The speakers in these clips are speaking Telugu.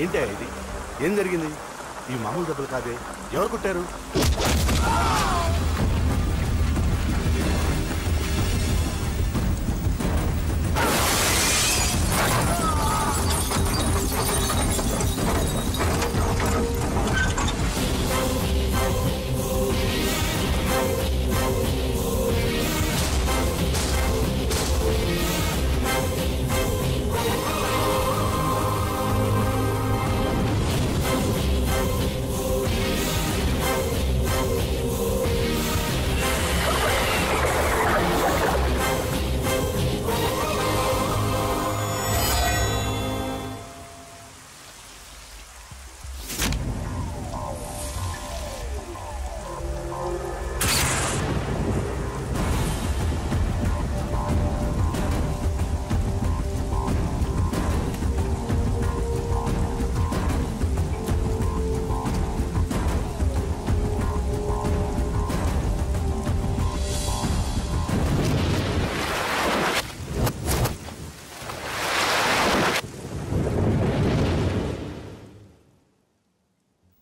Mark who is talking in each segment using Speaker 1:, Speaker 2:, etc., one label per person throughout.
Speaker 1: ఏంటి ఇది? ఏం జరిగింది? ఈ మామూలు దెబ్బలు కాదే, ఎవరు కొట్టారు?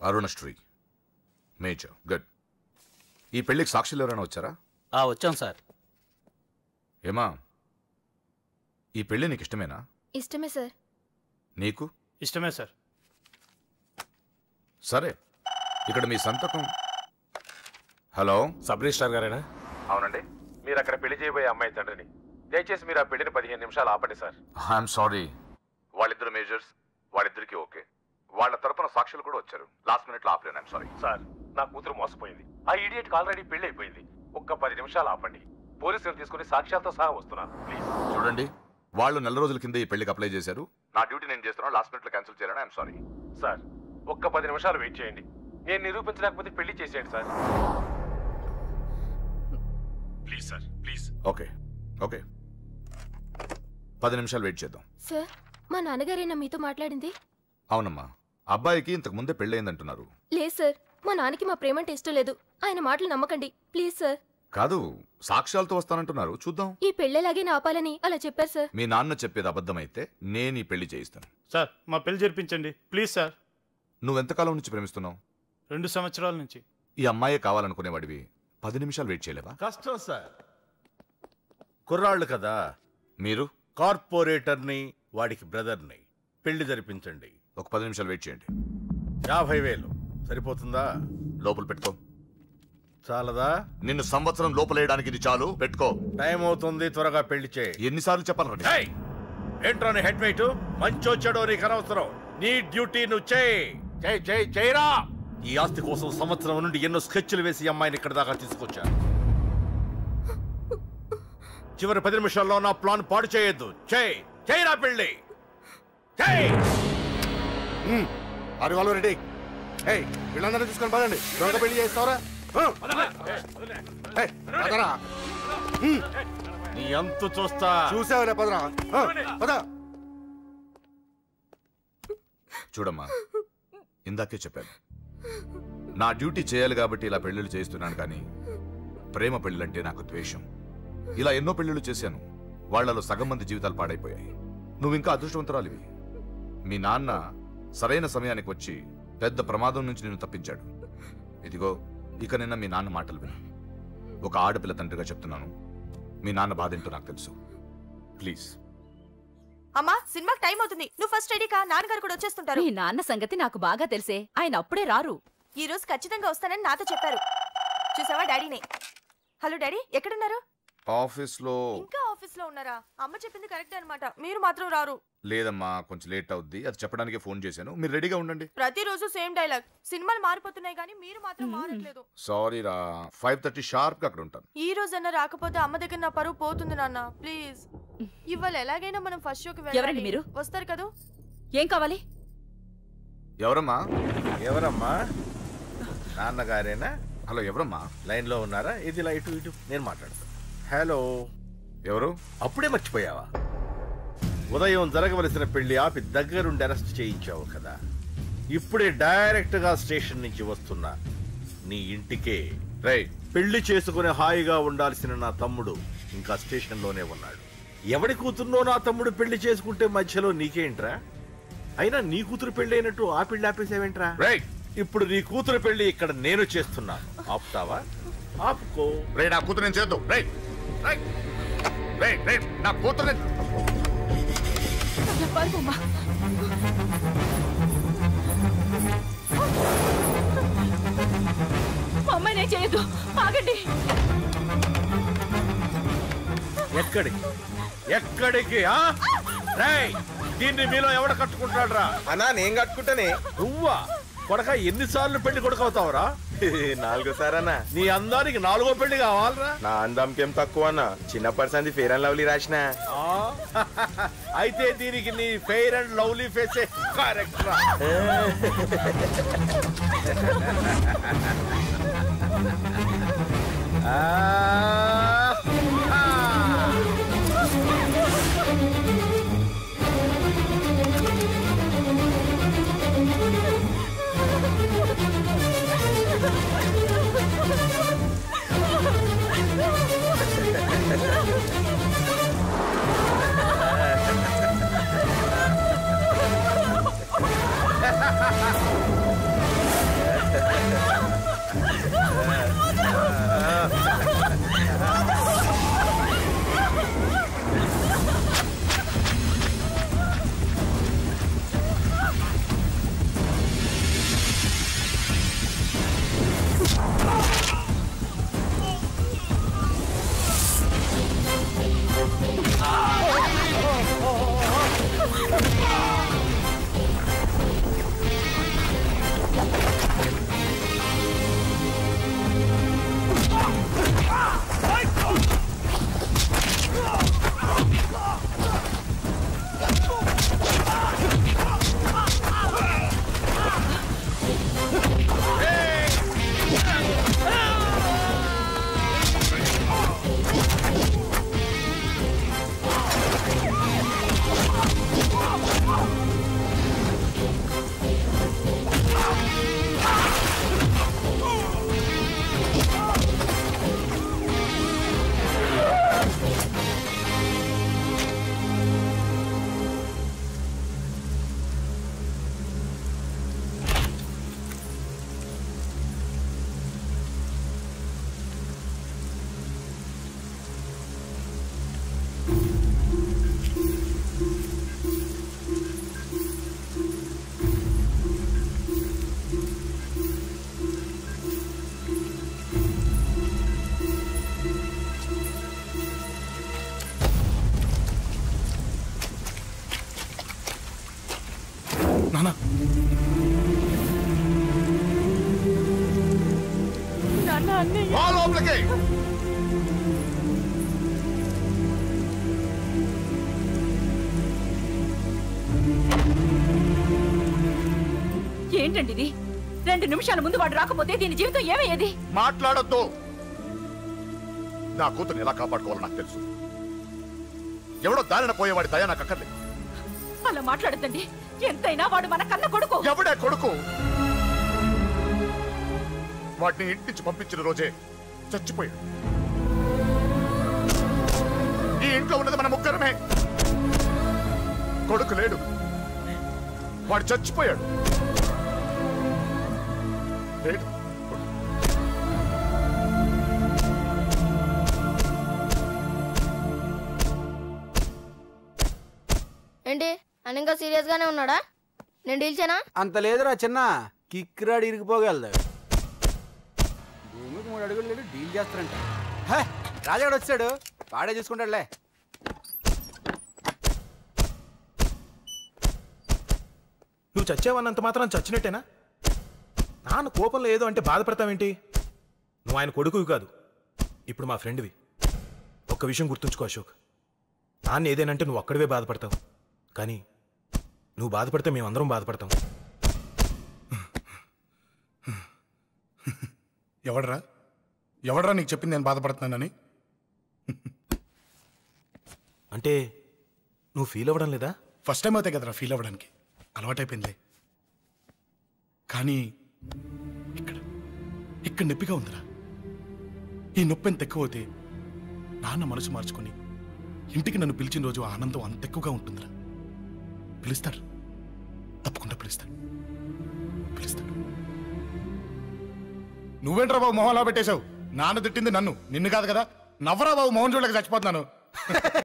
Speaker 2: Arunasri major good. ఈ పెళ్లికి సాక్షులు ఎవరైనా వచ్చారా?
Speaker 3: వచ్చాం సార్.
Speaker 2: ఏమా, ఈ పెళ్లి నీకు ఇష్టమేనా?
Speaker 4: ఇష్టమే సార్.
Speaker 2: నీకు?
Speaker 3: ఇష్టమే సార్.
Speaker 2: సరే, ఇక్కడ మీ సంతకం. హలో,
Speaker 5: సబ్ రిజిస్ట్రార్ గారేనా?
Speaker 2: అవునండి.
Speaker 5: మీరు అక్కడ పెళ్లి చేయబోయే అమ్మాయి తండ్రిని. దయచేసి మీరు ఆ పెళ్లిని 15 నిమిషాలు ఆపండి సార్.
Speaker 2: I'm sorry. వాళ్ళిద్దరు మేజర్స్, వాళ్ళిద్దరికి ఓకే. వాళ్ళ తరపున సాక్షులు కూడా వచ్చారు. లాస్ట్ మినిట్ లో ఆపలేను. I'm sorry
Speaker 5: sir. నా కూతురు మోసపోయింది. ఆ ఇడియట్కి ఆల్రెడీ పెళ్లి అయిపోయింది. ఒక్క 10 నిమిషాలు ఆపండి. పోలీసులు తీసుకుని సాక్ష్యాలతో సహా వస్తున్నాను ప్లీజ్.
Speaker 2: చూడండి, వాళ్ళు నెల రోజుల కింద ఈ పెళ్లికి అప్లై చేశారు. నా డ్యూటీ నేను చేస్తున్నాను. లాస్ట్ మినిట్ లో క్యాన్సిల్ చేయాలని ఐఎమ్ సారీ.
Speaker 5: సార్, ఒక్క 10 నిమిషాలు వెయిట్ చేయండి. నేను నిరూపించలేకపోతే పెళ్లి చేసేయండి sir. Please sir, please.
Speaker 2: Okay okay, 10 నిమిషాలు వెయిట్ చేద్దాం.
Speaker 4: సార్, మా నాన్నగారేనా మీతో మాట్లాడింది?
Speaker 2: అవునమ్మా, అబ్బాయికి ఇంతకు ముందే పెళ్ళయిందంటున్నారు.
Speaker 4: లేదు సార్, మా నాన్నకి మా ప్రేమ అంటే ఇష్టం లేదు. ఆయన మాటలు నమ్మకండి ప్లీజ్ సార్.
Speaker 2: కాదు, సాక్ష్యాలతో వస్తానంటున్నారు. చూద్దాం.
Speaker 4: ఈ పెళ్ళేలాగే ఆపాలని అలా చెప్పారు సార్.
Speaker 2: మీ నాన్న చెప్పేది అబద్ధమైతే నేను ఈ పెళ్లి చేయిస్తాను.
Speaker 3: సార్, మా పెళ్లి జరిపించండి ప్లీజ్ సార్.
Speaker 2: నువ్వెంతకాలం నుంచి ప్రేమిస్తున్నావు?
Speaker 3: 2 సంవత్సరాల నుంచి.
Speaker 2: ఈ అమ్మాయే కావాలనుకునేవాడివి 10 నిమిషాలు వెయిట్ చేయలేవా?
Speaker 1: కష్టం సార్. కుర్రాళ్ళు కదా.
Speaker 2: మీరు?
Speaker 1: కార్పొరేటర్ని, వాడికి బ్రదర్ని. పెళ్లి జరిపించండి.
Speaker 2: ఒక 10 నిమిషాలు వెయిట్ చేయండి.
Speaker 1: 50,000 సరిపోతుందా?
Speaker 2: లోపల పెట్టుకో.
Speaker 1: చాలదా?
Speaker 2: నిన్ను సంవత్సరం లోపలేయడానికి ఇది చాలు. పెట్టుకో.
Speaker 1: టైం అవుతుంది, త్వరగా పెళ్లి చేయి.
Speaker 2: ఎన్నిసార్లు చెప్పాలండి?
Speaker 1: ఏంట్రా నీ హెడ్ వెయిట్? మంచో చెడో నీకు అనవసరం. నీ డ్యూటీ నువ్వు చేయరా. ఈ ఆస్తి కోసం సంవత్సరం నుండి ఎన్నో స్కెచ్లు వేసి అమ్మాయిని ఇక్కడ దాకా తీసుకొచ్చాను. చివరి 10 నిమిషాల్లో నా ప్లాన్ పాడు చేయొద్దు. చేయరా పెళ్ళి.
Speaker 2: వీళ్ళందరూ తీసుకొని పదండి. దొంగ పెళ్లి చేస్తావరా?
Speaker 1: నీ అంతు చూస్తా.
Speaker 2: చూసావులే, పదరా. పద. చూడమ్మా, ఇందాకే చెప్పాను, నా డ్యూటీ చేయాలి కాబట్టి ఇలా పెళ్లిళ్ళు చేస్తున్నాను. కానీ ప్రేమ పెళ్ళంటే నాకు ద్వేషం. ఇలా ఎన్నో పెళ్లిళ్ళు చేశాను. వాళ్లలో సగం మంది జీవితాలు పాడైపోయాయి. నువ్వు ఇంకా అదృష్టవంతురాలివి. మీ నాన్న సరైన సమయానికి వచ్చి పెద్ద ప్రమాదం నుంచి నిన్ను తప్పించాడు. ఇదిగో, ఇక నిన్న మీ నాన్న మాటలు విను. ఒక ఆడపిల్ల తండ్రిగా చెప్తున్నాను. మీ నాన్న బాధ ఏంటో నాకు తెలుసు. ప్లీజ్.
Speaker 6: అమ్మా, సినిమాకి టైం అవుతుంది. నువ్వు ఫస్ట్ రెడీ కా. నాన్నగారు కూడా వచ్చేస్తుంటారు.
Speaker 7: మీ నాన్న సంగతి నాకు బాగా తెలిసే. ఆయన అప్పుడే రారు.
Speaker 6: ఈ రోజు ఖచ్చితంగా వస్తానని నాతో చెప్పారు. చూసావా డాడీని? హలో డాడీ, ఎక్కడున్నారు?
Speaker 2: ఆఫీస్లో.
Speaker 6: ఇంకా ఆఫీస్లో ఉన్నారా? అమ్మ చెప్పింది కరెక్ట్ అనమాట. మీరు మాత్రం రారు.
Speaker 2: లేదమ్మా, కొంచెం లేట్ అవుద్ది. అది చెప్పడానికి ఫోన్ చేశాను. మీరు రెడీగా ఉండండి.
Speaker 6: ప్రతిరోజు సేమ్ డైలాగ్. సినిమాలు మారిపోతున్నాయి కానీ మీరు మాత్రం మారట్లేదు.
Speaker 2: సారీ రా. 5:30 షార్ప్ గా అక్కడ ఉంటాను.
Speaker 6: ఈ రోజన్నా రాకపోతే అమ్మ దగ్గర నా పరువు పోతుంది నాన్న. ప్లీజ్. ఇవాళ ఎలాగైనా మనం ఫస్ట్ షోకి వెళ్ళాలి.
Speaker 7: ఎవరండి మీరు?
Speaker 6: వస్తారు కదా?
Speaker 7: ఏం కావాలి?
Speaker 2: ఎవరమ్మా?
Speaker 1: ఎవరమ్మా? నాన్నగారేనా?
Speaker 2: హలో, ఎవరమ్మా?
Speaker 1: లైన్ లో ఉన్నారా? ఇది లైట్ ఇటు నేను మాట్లాడతాను. హలో,
Speaker 2: ఎవరు?
Speaker 1: అప్పుడే మర్చిపోయావా? ఉదయం జరగవలసిన పెళ్లి ఆపి దగ్గరుండి అరెస్ట్ చేయించావు కదా. ఇప్పుడే డైరెక్ట్ గా స్టేషన్ నుంచి వస్తున్నా నీ ఇంటికే. పెళ్లి చేసుకుని హాయిగా ఉండాల్సిన నా తమ్ముడు ఇంకా స్టేషన్ లోనే ఉన్నాడు. ఎవడి కూతుర్నో నా తమ్ముడు పెళ్లి చేసుకుంటే మధ్యలో నీకేంట్రా? అయినా నీ కూతురు పెళ్లి అయినట్టు ఆ పెళ్లి ఆపేసావేంట్రా?
Speaker 2: రైట్.
Speaker 1: ఇప్పుడు నీ కూతురు పెళ్లి ఇక్కడ నేను చేస్తున్నాను, ఆపుతావా? ఆపుకో.
Speaker 2: రైట్, నా కూతురు నేను చేద్దాం. రైట్ రైట్ రైట్ రైట్ నా కూతురు
Speaker 7: అమ్మాయినే చేయొద్దు, ఆగండి.
Speaker 1: ఎక్కడికి ఎక్కడికి? రేయ్, దీన్ని మీలో ఎవడ కట్టుకుంటాడు రా?
Speaker 8: అన్నా నేను కట్టుకుంటానే.
Speaker 1: నువ్వా కొడక? ఎన్నిసార్లు పెళ్లి కొడుకవుతావురా?
Speaker 8: 4 సారన్నా.
Speaker 1: నీ అందానికి 4వ పెళ్లి కావాలరా?
Speaker 8: నా అందంకేం తక్కువ అన్న, చిన్నప్పటి సంది ఫేర్ అండ్ లవ్లీ రాసిన.
Speaker 1: అయితే దీనికి నీ ఫెయిర్ అండ్ లవ్లీ ఫేసే కరెక్ట్ రా.
Speaker 7: ఏంటండి ఇది? 2 నిమిషాల ముందు వాడు రాకపోతే దీని జీవితం ఏమయ్యేది?
Speaker 2: మాట్లాడొద్దు. నా కూతుర్ని ఎలా కాపాడుకోవాలో నాకు తెలుసు. ఎవడో దారిన పోయేవాడి దయ నాకు అక్కర్లేదు.
Speaker 7: అలా మాట్లాడద్దండి. ఎంతైనా వాడు మన కన్న కొడుకు.
Speaker 2: ఎవడే కొడుకు? వాటిని ఇంటించి పంపించిన రోజే చచ్చిపోయాడు. ఈ ఇంట్లో ఉన్నది మన ముగ్గురమే. కొడుకు లేడు, వాడు చచ్చిపోయాడు. లేడు.
Speaker 9: ఏంటి అని ఇంకా సీరియస్ గానే ఉన్నాడా? నేను డీల్ చేయనా?
Speaker 10: అంత లేదురా చిన్న, కిక్కిరాడు ఇరిగిపోగలదు. భూమికి 3 అడుగులు లేడు, డీల్ చేస్తారంట. రాజాడు వచ్చాడు, వాడే చూసుకుంటాడులే.
Speaker 11: నువ్వు చచ్చావన్నంత మాత్రం చచ్చినట్టేనా? నాన్న కోపంలో ఏదో అంటే బాధపడతావేంటి? నువ్వు ఆయన కొడుకువి కాదు, ఇప్పుడు మా ఫ్రెండ్వి. ఒక్క విషయం గుర్తుంచుకో అశోక్, నాన్న ఏదేనంటే నువ్వు అక్కడివే బాధపడతావు, కానీ నువ్వు బాధపడితే మేమందరం బాధపడతాం.
Speaker 12: ఎవడరా నీకు చెప్పింది నేను బాధపడుతున్నానని?
Speaker 11: అంటే నువ్వు ఫీల్ అవ్వడం లేదా?
Speaker 12: ఫస్ట్ టైం అవుతాయి కదరా ఫీల్ అవ్వడానికి, అలవాటైపోయిందిలే. కానీ ఇక్కడ నొప్పిగా ఉందిరా. ఈ నొప్పి ఎంత ఎక్కువ అవుతే నాన్న మనసు మార్చుకొని ఇంటికి నన్ను పిలిచిన రోజు ఆనందం అంత ఎక్కువగా ఉంటుందిరా. పిలుస్తారు, తప్పకుండా పిలుస్తాను. నువ్వేంట్రా బాబు మొహం అలా పెట్టేశావు? నాన్న తిట్టింది నన్ను, నిన్ను కాదు కదా. నవ్వరా బాబు, మొహం చూడలేక చచ్చిపోతున్నాను.